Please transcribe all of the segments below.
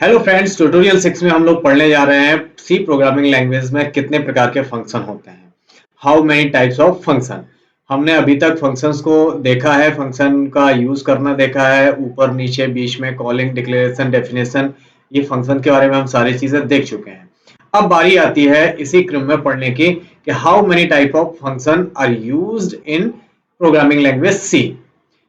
Hello friends, tutorial 6 में हम लोग पढ़ने जा रहे हैं सी प्रोग्रामिंग लैंग्वेज में कितने प्रकार के फंक्शन होते हैं। How many types of function. हमने अभी तक फंक्शंस को देखा है, फंक्शन का यूज करना देखा है, ऊपर नीचे बीच में कॉलिंग, डिक्लेरेशन, डेफिनेशन, ये फंक्शन के बारे में हम सारी चीजें देख चुके हैं। अब बारी आती है इसी क्रम में पढ़ने की कि how many type of function are used in programming language C.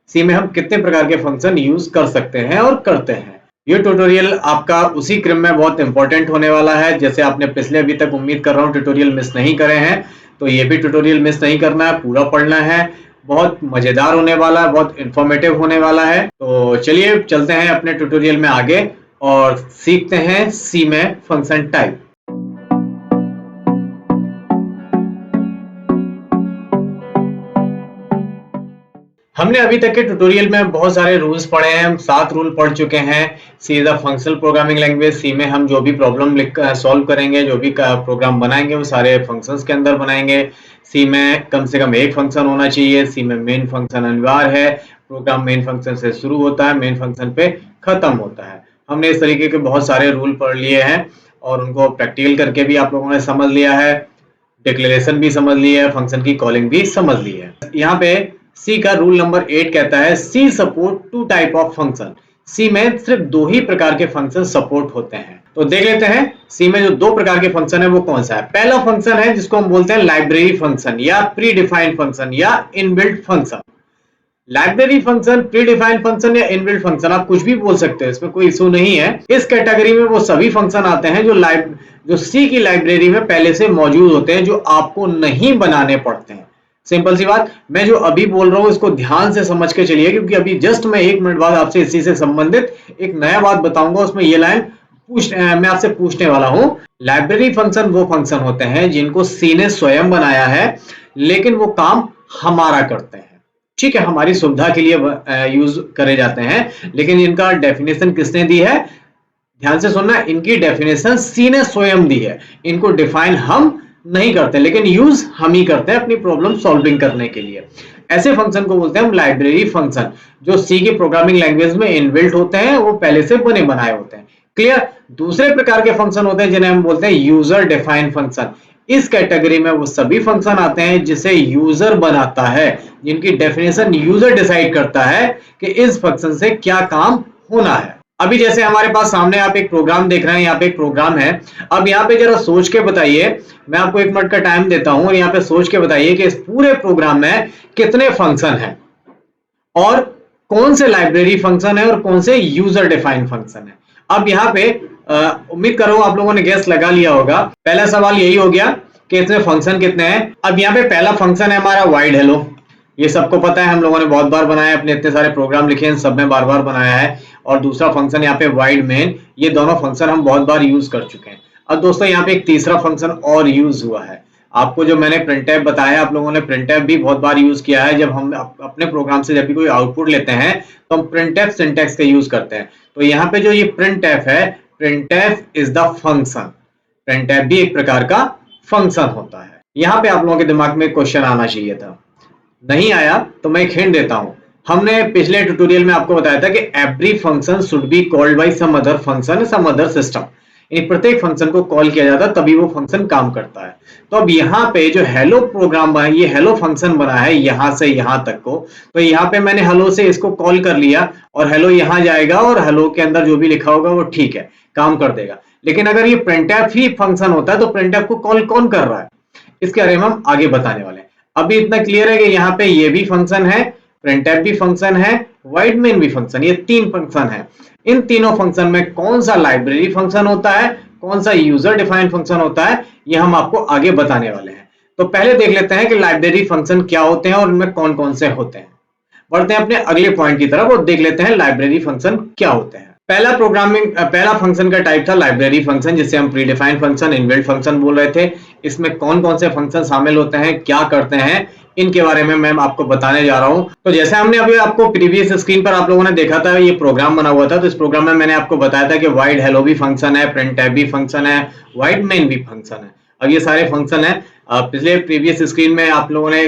C में हम कितने प्रकार के फंक्शन यूज कर सकते हैं और करते हैं। ये ट्यूटोरियल आपका उसी क्रम में बहुत इंपॉर्टेंट होने वाला है। जैसे आपने पिछले अभी तक उम्मीद कर रहा हूँ ट्यूटोरियल मिस नहीं करे हैं, तो ये भी ट्यूटोरियल मिस नहीं करना है, पूरा पढ़ना है। बहुत मजेदार होने वाला है, बहुत इंफॉर्मेटिव होने वाला है। तो चलिए चलते हैं अपने ट्यूटोरियल में आगे और सीखते हैं सी में फंक्शन टाइप। हमने अभी तक के ट्यूटोरियल में बहुत सारे रूल्स पढ़े हैं, हम 7 रूल पढ़ चुके हैं। C is a functional programming language. C में हम जो भी प्रॉब्लम सॉल्व करेंगे, जो भी प्रोग्राम बनाएंगे, वो सारे फंक्शंस के अंदर बनाएंगे। सी में कम से कम एक फंक्शन होना चाहिए। सी में मेन फंक्शन अनिवार्य है। प्रोग्राम मेन फंक्शन से शुरू होता है, मेन फंक्शन पे खत्म होता है। हमने इस तरीके के बहुत सारे रूल पढ़ लिए हैं और उनको प्रैक्टिकल करके भी आप लोगों ने समझ लिया है। डिक्लेरेशन भी समझ ली है, फंक्शन की कॉलिंग भी समझ ली है। यहाँ पे सी का रूल नंबर 8 कहता है सी सपोर्ट 2 टाइप ऑफ फंक्शन। सी में सिर्फ 2 ही प्रकार के फंक्शन सपोर्ट होते हैं। तो देख लेते हैं सी में जो 2 प्रकार के फंक्शन है वो कौन सा है। पहला फंक्शन है जिसको हम बोलते हैं लाइब्रेरी फंक्शन या प्री डिफाइंड फंक्शन या inbuilt function. Library function, pre defined function या इनबिल्ट फंक्शन, आप कुछ भी बोल सकते हैं, इसमें कोई इशू नहीं है। इस कैटेगरी में वो सभी फंक्शन आते हैं जो सी की लाइब्रेरी में पहले से मौजूद होते हैं, जो आपको नहीं बनाने पड़ते हैं। सिंपल सी बात, मैं जो अभी बोल रहा हूं इसको ध्यान से समझ के चलिए, क्योंकि अभी जस्ट मैं 1 मिनट बाद आपसे इसी से संबंधित एक नया बात बताऊंगा। उसमें ये लाइन मैं आपसे पूछने वाला हूं। लाइब्रेरी फंक्शन वो फंक्शन होते हैं जिनको सी ने स्वयं बनाया है, लेकिन वो काम हमारा करते हैं। ठीक है, हमारी सुविधा के लिए यूज करे जाते हैं, लेकिन इनका डेफिनेशन किसने दी है? ध्यान से सुनना, इनकी डेफिनेशन सी ने स्वयं दी है। इनको डिफाइन हम नहीं करते, लेकिन यूज हम ही करते हैं अपनी प्रॉब्लम सॉल्विंग करने के लिए। ऐसे फंक्शन को बोलते हैं हम लाइब्रेरी फंक्शन, जो सी की प्रोग्रामिंग लैंग्वेज में इनबिल्ट होते हैं, वो पहले से बने बनाए होते हैं। क्लियर? दूसरे प्रकार के फंक्शन होते हैं जिन्हें हम बोलते हैं यूजर डिफाइंड फंक्शन। इस कैटेगरी में वो सभी फंक्शन आते हैं जिसे यूजर बनाता है, जिनकी डेफिनेशन यूजर डिसाइड करता है कि इस फंक्शन से क्या काम होना है। अभी जैसे हमारे पास सामने आप एक प्रोग्राम देख रहे हैं, यहाँ पे एक प्रोग्राम है। अब यहाँ पे जरा सोच के बताइए, मैं आपको 1 मिनट का टाइम देता हूं और यहाँ पे सोच के बताइए कि इस पूरे प्रोग्राम में कितने फंक्शन हैं और कौन से लाइब्रेरी फंक्शन है और कौन से यूजर डिफाइंड फंक्शन है। अब यहाँ पे उम्मीद करो आप लोगों ने गैस लगा लिया होगा। पहला सवाल यही हो गया कि इसमें फंक्शन कितने हैं। अब यहाँ पे पहला फंक्शन है हमारा वाइड हेलो। ये सबको पता है, हम लोगों ने बहुत बार बनाया है, अपने इतने सारे प्रोग्राम लिखे हैं, सब में बार बार बनाया है। और दूसरा फंक्शन यहाँ पे वाइड मेन, ये दोनों फंक्शन हम बहुत बार यूज कर चुके हैं। अब दोस्तों यहाँ पे एक तीसरा फंक्शन और यूज हुआ है। आपको जो मैंने प्रिंटफ बताया, आप लोगों ने प्रिंटफ भी बहुत बार यूज किया है। जब हम अपने प्रोग्राम से जब भी कोई आउटपुट लेते हैं तो हम प्रिंटफ सिंटैक्स का यूज करते हैं। तो यहाँ पे जो ये प्रिंटफ है, printf is the function. Printf भी एक प्रकार का फंक्शन होता है। यहाँ पे आप लोगों के दिमाग में क्वेश्चन आना चाहिए था, नहीं आया तो मैं एक हिंट देता हूं। हमने पिछले ट्यूटोरियल में आपको बताया था कि every function should be called by some other function, some other system. प्रत्येक फंक्शन को कॉल किया जाता है तभी वो फंक्शन काम करता है। तो अब यहाँ पे जो हेलो प्रोग्राम बना, ये हेलो फंक्शन बना है यहां से यहां तक को, तो यहाँ पे मैंने हेलो से इसको कॉल कर लिया और हेलो यहां जाएगा और हेलो के अंदर जो भी लिखा होगा वो ठीक है, काम कर देगा। लेकिन अगर ये प्रिंटफ ही फंक्शन होता है तो प्रिंटफ को कॉल कौन कर रहा है, इसके बारे में हम आगे बताने वाले हैं। अभी इतना क्लियर है कि यहाँ पे ये भी फंक्शन है, प्रिंटफ भी फंक्शन है, वाइड मेन भी फंक्शन, ये 3 फंक्शन है। इन तीनों फंक्शन में कौन सा लाइब्रेरी फंक्शन होता है, कौन सा यूजर डिफाइंड फंक्शन होता है, ये हम आपको आगे बताने वाले हैं। तो पहले देख लेते हैं कि लाइब्रेरी फंक्शन क्या होते हैं और उनमें कौन कौन से होते हैं। बढ़ते हैं अपने अगले पॉइंट की तरफ और देख लेते हैं लाइब्रेरी फंक्शन क्या होते हैं। पहला फंक्शन का टाइप था लाइब्रेरी फंक्शन, जिसे हम pre defined function, inbuilt function बोल रहे थे। इसमें कौन कौन से फंक्शन शामिल होते हैं, क्या करते हैं, इनके बारे में मैं आपको बताने जा रहा हूं। तो जैसे हमने अभी आपको प्रीवियस स्क्रीन पर आप लोगों ने देखा था, ये प्रोग्राम बना हुआ था। तो इस प्रोग्राम में मैंने आपको बताया था कि वाइड हेलो भी फंक्शन है, प्रिंटफ भी फंक्शन है, वाइड मेन भी फंक्शन है। अब ये सारे फंक्शन है। पिछले प्रीवियस स्क्रीन में आप लोगों ने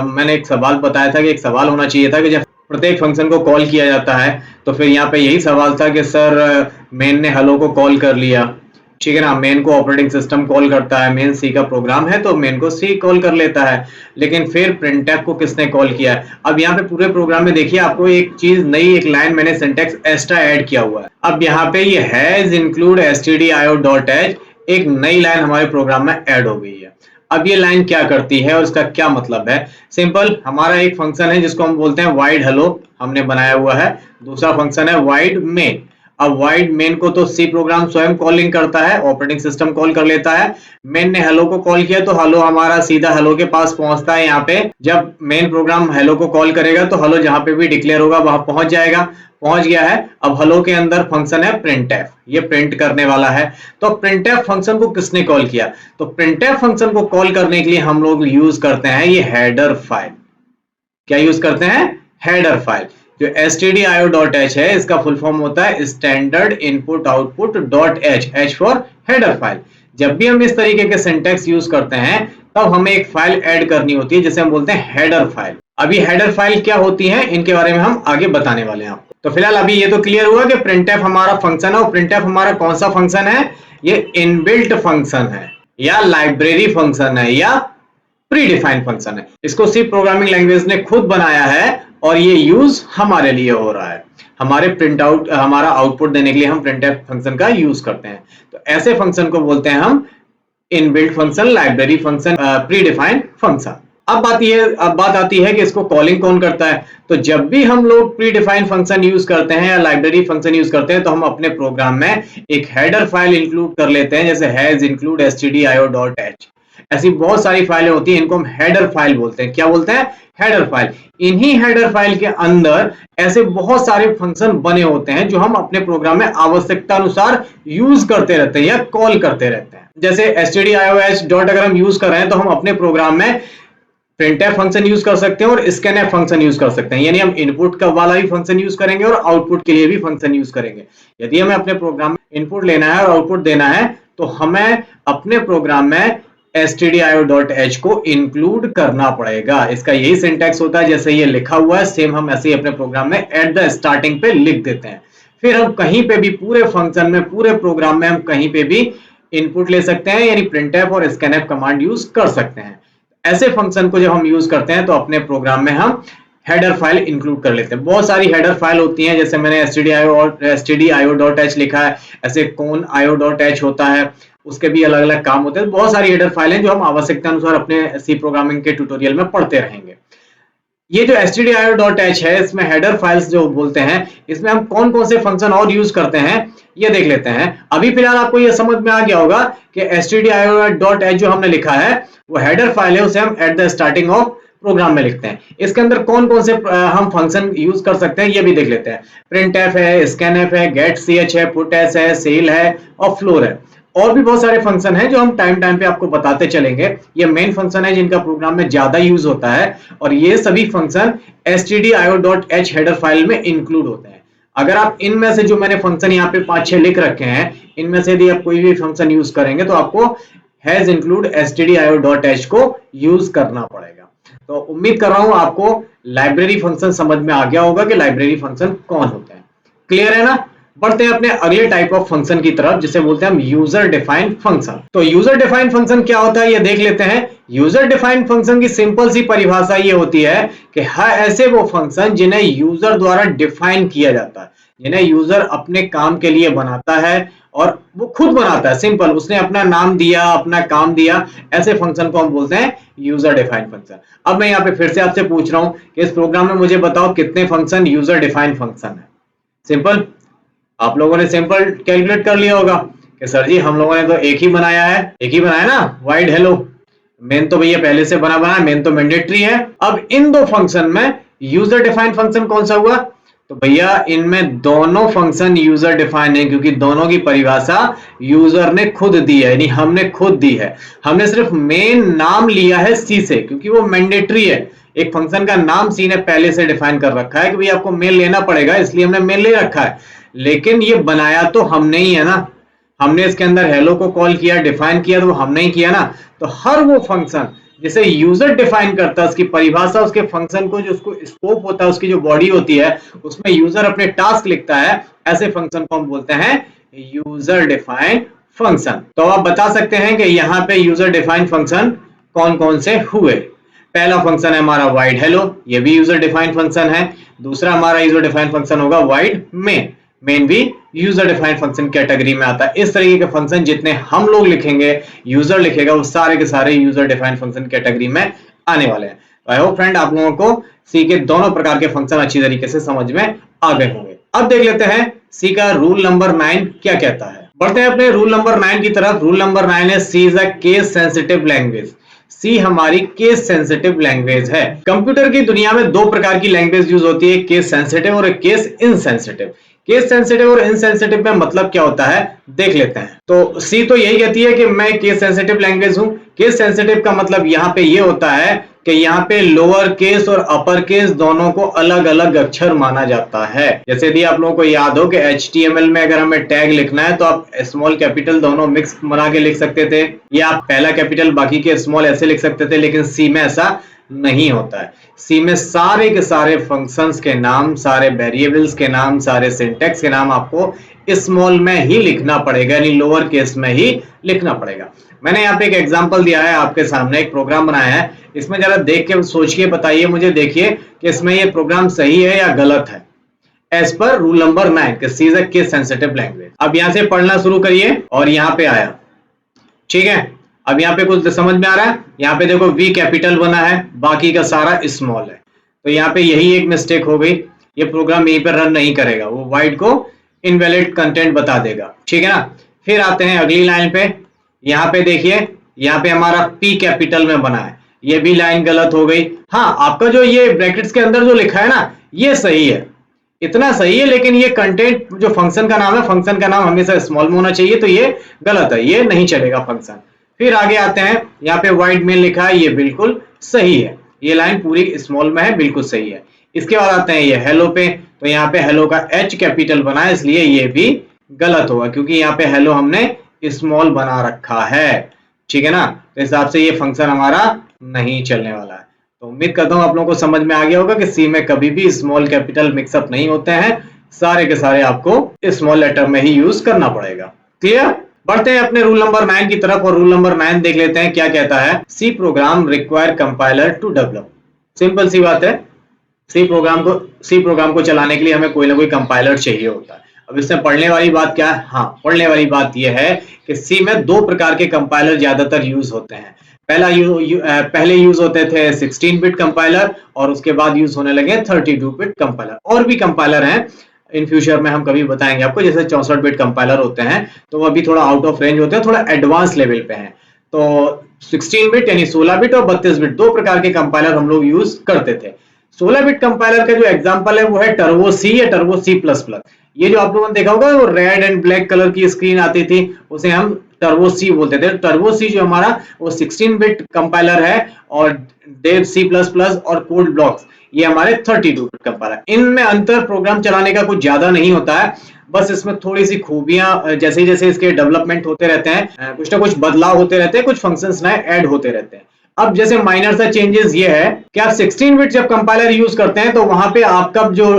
मैंने एक सवाल बताया था कि एक सवाल होना चाहिए था कि जब प्रत्येक फंक्शन को कॉल किया जाता है। तो फिर यहाँ पे यही सवाल था कि सर मेन ने हेलो को कॉल कर लिया, ठीक है ना, मेन को ऑपरेटिंग सिस्टम कॉल करता है, मेन सी का प्रोग्राम है तो मेन को सी कॉल कर लेता है, लेकिन फिर printf को किसने कॉल किया है। अब यहाँ पे पूरे प्रोग्राम में देखिए आपको एक चीज नई, एक लाइन मैंने सिंटेक्स एक्स्ट्रा ऐड किया हुआ है। अब यहाँ पे ये हैज इंक्लूड stdio.h एक नई लाइन हमारे प्रोग्राम में ऐड हो गई है। अब ये लाइन क्या करती है और इसका क्या मतलब है? सिंपल, हमारा एक फंक्शन है जिसको हम बोलते हैं void hello, हमने बनाया हुआ है। दूसरा फंक्शन है void main। अब void main को तो सी प्रोग्राम स्वयं कॉलिंग करता है, ऑपरेटिंग सिस्टम कॉल कर लेता है। मेन ने हेलो को कॉल किया तो हेलो हमारा सीधा हेलो के पास पहुंचता है। यहाँ पे जब मेन प्रोग्राम हेलो को कॉल करेगा तो हेलो जहां पे भी डिक्लेयर होगा वहां पहुंच जाएगा, पहुंच गया है। अब हेलो के अंदर फंक्शन है printf, ये प्रिंट करने वाला है। तो printf फंक्शन को किसने कॉल किया? तो printf फंक्शन को कॉल करने के लिए हम लोग यूज करते हैं ये हेडर फाइल। क्या यूज करते हैं? Header file. जो stdio.h है इसका फुल फॉर्म होता है standard input output dot H, H for header file. जब भी हम इस तरीके के सिंटेक्स यूज करते हैं तब हमें एक फाइल ऐड करनी होती है जिसे हम बोलते हैं हेडर फाइल। अभी हेडर फाइल क्या होती है इनके बारे में हम आगे बताने वाले हैं आपको। तो फिलहाल अभी ये तो क्लियर हुआ कि printf हमारा फंक्शन है, और printf हमारा कौन सा फंक्शन है? ये इनबिल्ट फंक्शन है या लाइब्रेरी फंक्शन है या प्री डिफाइंड फंक्शन है। इसको सी प्रोग्रामिंग लैंग्वेज ने खुद बनाया है और ये यूज हमारे लिए हो रहा है। हमारे प्रिंट आउट, हमारा आउटपुट देने के लिए हम printf फंक्शन का यूज करते हैं। तो ऐसे फंक्शन को बोलते हैं हम inbuilt function, library function, pre defined function. अब बात आती है कि इसको कॉलिंग कौन करता है। तो जब भी हम लोग प्री डिफाइंड फंक्शन यूज करते हैं या लाइब्रेरी फंक्शन यूज करते हैं तो हम अपने प्रोग्राम में एक हेडर फाइल इंक्लूड कर लेते हैं, जैसे हैज इंक्लूड stdio.h। ऐसी बहुत सारी फाइलें होती हैं, इनको हम हेडर फाइल बोलते हैं। क्या बोलते हैं? Header file. इन्हीं हेडर फाइल के अंदर ऐसे बहुत सारे फंक्शन बने होते हैं जो हम अपने प्रोग्राम में आवश्यकता अनुसार यूज करते रहते हैं या कॉल करते रहते हैं। जैसे stdio.h डॉट अगर हम यूज कर रहे हैं तो हम अपने प्रोग्राम में printf फंक्शन यूज कर सकते हैं और scanf फंक्शन यूज कर सकते हैं, यानी हम इनपुट का वाला भी फंक्शन यूज करेंगे और आउटपुट के लिए भी फंक्शन यूज करेंगे। यदि हमें अपने प्रोग्राम में इनपुट लेना है और आउटपुट देना है तो हमें अपने प्रोग्राम में stdio.h को इंक्लूड करना पड़ेगा। इसका यही सिंटैक्स होता है, जैसे ये लिखा हुआ है सेम हम ऐसे ही अपने प्रोग्राम में एट द स्टार्टिंग पे लिख देते हैं। फिर हम कहीं पे भी पूरे फंक्शन में, पूरे प्रोग्राम में हम कहीं पे भी इनपुट ले सकते हैं, यानी printf और scanf कमांड यूज कर सकते हैं। ऐसे फंक्शन को जब हम यूज करते हैं तो अपने प्रोग्राम में हम हेडर फाइल इंक्लूड कर लेते हैं। बहुत सारी हेडर फाइल होती हैं, जैसे मैंने stdio.h लिखा है, ऐसे conio.h होता है, उसके भी अलग अलग काम होते हैं। बहुत सारी हेडर फाइल हैं जो हम आवश्यकता अनुसार अपने सी प्रोग्रामिंग के ट्यूटोरियल में पढ़ते रहेंगे। ये जो stdio.h है इसमें हेडर फाइल्स जो बोलते हैं, इसमें हम कौन कौन से फंक्शन और यूज करते हैं ये देख लेते हैं। अभी फिलहाल आपको ये समझ में आ गया होगा कि stdio.h जो हमने लिखा है वो हेडर फाइल है, उसे हम at the starting of program में लिखते हैं। इसके अंदर कौन कौन से हम फंक्शन यूज कर सकते हैं ये भी देख लेते हैं। printf है, scanf है, getch है, putsh है, sail है और floor है। और भी बहुत सारे फंक्शन हैं जो हम टाइम पे आपको बताते चलेंगे। ये मेन फंक्शन है जिनका प्रोग्राम में ज्यादा यूज होता है और ये सभी फंक्शन stdio.h हेडर फाइल में इंक्लूड होते हैं। अगर आप इनमें से जो मैंने फंक्शन यहाँ पे 5-6 लिख रखे हैं, इनमें से यदि आप कोई भी फंक्शन यूज करेंगे तो आपको हैज इंक्लूड stdio.h को यूज करना पड़ेगा। तो उम्मीद कर रहा हूं आपको लाइब्रेरी फंक्शन समझ में आ गया होगा कि लाइब्रेरी फंक्शन कौन होते हैं। क्लियर है ना? बढ़ते हैं अपने अगले टाइप ऑफ फंक्शन की तरफ जिसे बोलते हैं हम यूजर डिफाइंड फंक्शन। तो यूजर डिफाइंड फंक्शन क्या होता है ये देख लेते हैं। यूजर डिफाइंड फंक्शन की सिंपल सी परिभाषा ये होती है कि ऐसे वो फंक्शन जिन्हें यूजर द्वारा डिफाइन किया जाता है, जिन्हें यूजर अपने काम के लिए बनाता है और वो खुद बनाता है। सिंपल, उसने अपना नाम दिया, अपना काम दिया, ऐसे फंक्शन को हम बोलते हैं यूजर डिफाइंड फंक्शन। अब मैं यहाँ पे फिर से आपसे पूछ रहा हूँ कि इस प्रोग्राम में मुझे बताओ कितने फंक्शन यूजर डिफाइंड फंक्शन है। सिंपल, आप लोगों ने सिंपल कैलकुलेट कर लिया होगा कि सर जी हम लोगों ने तो एक ही बनाया है, एक ही बनाया ना, वाइड हेलो। मेन तो भैया पहले से बना मेन तो मैंडेटरी है। अब इन दो फंक्शन में यूजर डिफाइंड फंक्शन कौन सा हुआ? तो भैया इनमें दोनों फंक्शन यूजर डिफाइंड है, क्योंकि दोनों की परिभाषा यूजर ने खुद दी है, यानी हमने खुद दी है। हमने सिर्फ मेन नाम लिया है सी से, क्योंकि वो मैंडेटरी है। एक फंक्शन का नाम सी ने पहले से डिफाइन कर रखा है कि भाई आपको मेन लेना पड़ेगा, इसलिए हमने मेन ले रखा है। लेकिन ये बनाया तो हमने ही है ना, हमने इसके अंदर हेलो को कॉल किया, डिफाइन किया तो हमने ही किया ना। तो हर वो फंक्शन जिसे यूजर डिफाइन करता है, उसकी परिभाषा, उसके फंक्शन को, जो उसको स्कोप होता है, उसकी जो बॉडी होती है, उसमें यूजर अपने टास्क लिखता है, ऐसे फंक्शन को हम बोलते हैं यूजर डिफाइंड फंक्शन। तो आप बता सकते हैं कि यहाँ पे यूजर डिफाइंड फंक्शन कौन कौन से हुए। पहला फंक्शन है हमारा वाइड हेलो, ये भी यूजर डिफाइंड फंक्शन है। दूसरा हमारा यूजर डिफाइंड फंक्शन होगा वाइड मेन, मेन भी यूजर डिफाइंड फंक्शन कैटेगरी में आता है। इस तरीके के फंक्शन जितने हम लोग लिखेंगे, यूजर लिखेगा, वो सारे के सारे यूजर डिफाइंड फंक्शन कैटेगरी में आने वाले हैं। आई होप फ्रेंड आप लोगों को सी के दोनों प्रकार के फंक्शन अच्छी तरीके से समझ में आ गए होंगे। अब देख लेते हैं सी का रूल नंबर 9 क्या कहता है। बढ़ते हैं अपने रूल नंबर 9 की तरफ। रूल नंबर 9 है C is a case sensitive language. C हमारी केस सेंसिटिव लैंग्वेज है। कंप्यूटर की दुनिया में दो प्रकार की लैंग्वेज यूज होती है, केस सेंसिटिव और केस इनसेंसिटिव। केस सेंसिटिव और इनसेंसिटिव में मतलब क्या होता है देख लेते हैं। तो सी तो यही कहती है कि मैं केस सेंसिटिव लैंग्वेज हूं। केस सेंसिटिव का मतलब यहाँ पे ये होता है कि यहाँ पे लोअर केस और अपर केस दोनों को अलग अलग अक्षर माना जाता है। जैसे यदि आप लोगों को याद हो कि HTML में अगर हमें टैग लिखना है तो आप स्मॉल कैपिटल दोनों मिक्स बना के लिख सकते थे, या आप पहला कैपिटल बाकी के स्मॉल ऐसे लिख सकते थे, लेकिन सी में ऐसा नहीं होता है। सी में सारे के सारे फंक्शंस के नाम, सारे वेरिएबल्स के नाम, सारे सिंटैक्स के नाम आपको स्मॉल में ही लिखना पड़ेगा, यानी लोअर केस में ही लिखना पड़ेगा। मैंने यहाँ पे एक एग्जांपल दिया है आपके सामने, एक प्रोग्राम बनाया है। इसमें जरा देख के सोच के बताइए मुझे, देखिए कि इसमें ये प्रोग्राम सही है या गलत है एज पर रूल नंबर 9 कि C is a case sensitive language. अब यहाँ से पढ़ना शुरू करिए और यहाँ पे आया, ठीक है। अब यहाँ पे कुछ समझ में आ रहा है। यहाँ पे देखो वी कैपिटल बना है, बाकी का सारा स्मॉल है, तो यहाँ पे यही एक मिस्टेक हो गई। ये प्रोग्राम यहीं पे रन नहीं करेगा, वो वाइड को इनवैलिड कंटेंट बता देगा, ठीक है ना। फिर आते हैं अगली लाइन पे। यहाँ पे देखिए, यहाँ पे हमारा पी कैपिटल में बना है, ये भी लाइन गलत हो गई। हाँ, आपका जो ये ब्रैकेट्स के अंदर जो लिखा है ना, ये सही है, इतना सही है, लेकिन ये कंटेंट जो फंक्शन का नाम है, फंक्शन का नाम हमेशा स्मॉल में होना चाहिए, तो ये गलत है, ये नहीं चलेगा फंक्शन। फिर आगे आते हैं, यहाँ पे वाइड मेन लिखा है, ये बिल्कुल सही है, ये लाइन पूरी स्मॉल में है, बिल्कुल सही है। इसके बाद आते हैं ये हेलो पे, तो यहाँ पे हेलो का एच कैपिटल बना है, इसलिए ये भी गलत होगा, क्योंकि यहाँ पे हेलो हमने स्मॉल बना रखा है, ठीक है ना। तो हिसाब से ये फंक्शन हमारा नहीं चलने वाला है। तो उम्मीद करता हूं आप लोगों को समझ में आ गया होगा कि सी में कभी भी स्मॉल कैपिटल मिक्सअप नहीं होते हैं, सारे के सारे आपको स्मॉल लेटर में ही यूज करना पड़ेगा। क्लियर। बढ़ते हैं अपने रूल नंबर 9 की तरफ और रूल नंबर 9 देख लेते हैं क्या कहता है। C program require compiler to develop. Simple सी बात है, सी प्रोग्राम को चलाने के लिए हमें कोई ना कोई कंपाइलर चाहिए होता है। अब इसमें पढ़ने वाली बात क्या है, हाँ पढ़ने वाली बात यह है कि सी में दो प्रकार के कंपाइलर ज्यादातर यूज होते हैं। पहले यूज होते थे 16 बिट कंपाइलर और उसके बाद यूज होने लगे 32 बिट कंपाइलर। और भी कंपाइलर हैं, इन फ्यूचर में हम कभी बताएंगे आपको, जैसे 64 बिट कंपाइलर होते हैं, तो वो अभी थोड़ा आउट ऑफ रेंज होते हैं, थोड़ा एडवांस लेवल पे हैं। तो 16 बिट यानी 16 बिट और 32 बिट दो प्रकार के कंपाइलर हम लोग यूज करते थे। 16 बिट कंपाइलर का जो एग्जांपल है वो है टर्बो सी या टर्बो सी प्लस प्लस। ये जो आप लोगों ने देखा होगा वो रेड एंड ब्लैक कलर की स्क्रीन आती थी, उसे हम टर्बो सी बोलते थे। टर्बो सी जो हमारा वो 16 बिट कंपाइलर है, और डेव सी प्लस प्लस और कोड ब्लॉक्स ये हमारे 32 बिट कंपाइलर। इनमें अंतर प्रोग्राम चलाने का कुछ ज्यादा नहीं होता है, बस इसमें थोड़ी सी खूबियां, जैसे जैसे इसके डेवलपमेंट होते रहते हैं, कुछ ना कुछ बदलाव होते रहते हैं, कुछ फंक्शंस नए ऐड होते रहते हैं। अब जैसे माइनर सा चेंजेस ये है कि आप 16 बिट जब कंपाइलर यूज करते हैं तो वहां पे आपका जो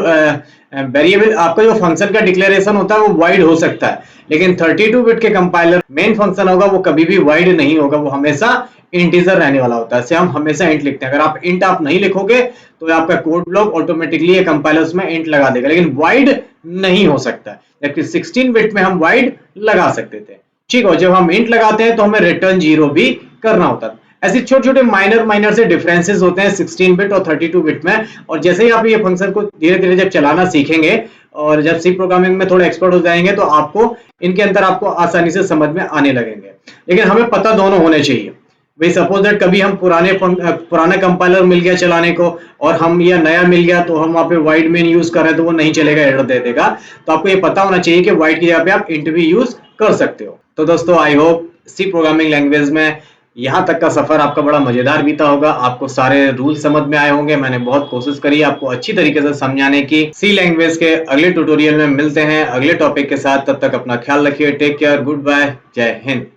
वेरिएबल, आपका जो फंक्शन का डिक्लेरेशन होता है वो वाइड हो सकता है, लेकिन 32 बिट के कंपाइलर मेन फंक्शन होगा वो कभी भी वाइड नहीं होगा, वो हमेशा इंटीजर रहने वाला होता है। हम हमेशा इंट लिखते हैं, अगर आप इंट आप नहीं लिखोगे तो आपका कोड ब्लॉक ऑटोमेटिकली ये कंपाइलर्स में इंट लगा देगा, लेकिन वाइड नहीं हो सकता, जबकि 16 बिट में हम वाइड लगा सकते थे। ठीक है, जब हम इंट लगाते हैं तो हमें रिटर्न 0 भी करना होता है। ऐसे छोटे छोटे माइनर से डिफरेंसेस होते हैं 16 बिट और 32 बिट में, और जैसे ही आप ये फंक्शन को धीरे धीरे जब चलाना सीखेंगे और जब सी प्रोग्रामिंग में थोड़ा एक्सपर्ट हो जाएंगे तो आपको इनके अंदर आपको आसानी से समझ में आने लगेंगे। लेकिन हमें पता दोनों होने चाहिए। भाई सपोज दैट कभी हम पुराना कंपाइलर मिल गया चलाने को और हम या नया मिल गया तो हम वहां पे वाइड मेन यूज कर रहे हैं तो वो नहीं चलेगा, एरर दे देगा। तो आपको ये पता होना चाहिए कि वाइड की जगह पे आप इंट भी यूज कर सकते हो। तो दोस्तों I hope C programming language में यहाँ तक का सफर आपका बड़ा मजेदार बीता होगा, आपको सारे रूल समझ में आए होंगे। मैंने बहुत कोशिश करी आपको अच्छी तरीके से समझाने की। सी लैंग्वेज के अगले ट्यूटोरियल में मिलते हैं अगले टॉपिक के साथ, तब तक अपना ख्याल रखिए। टेक केयर, गुड बाय, जय हिंद।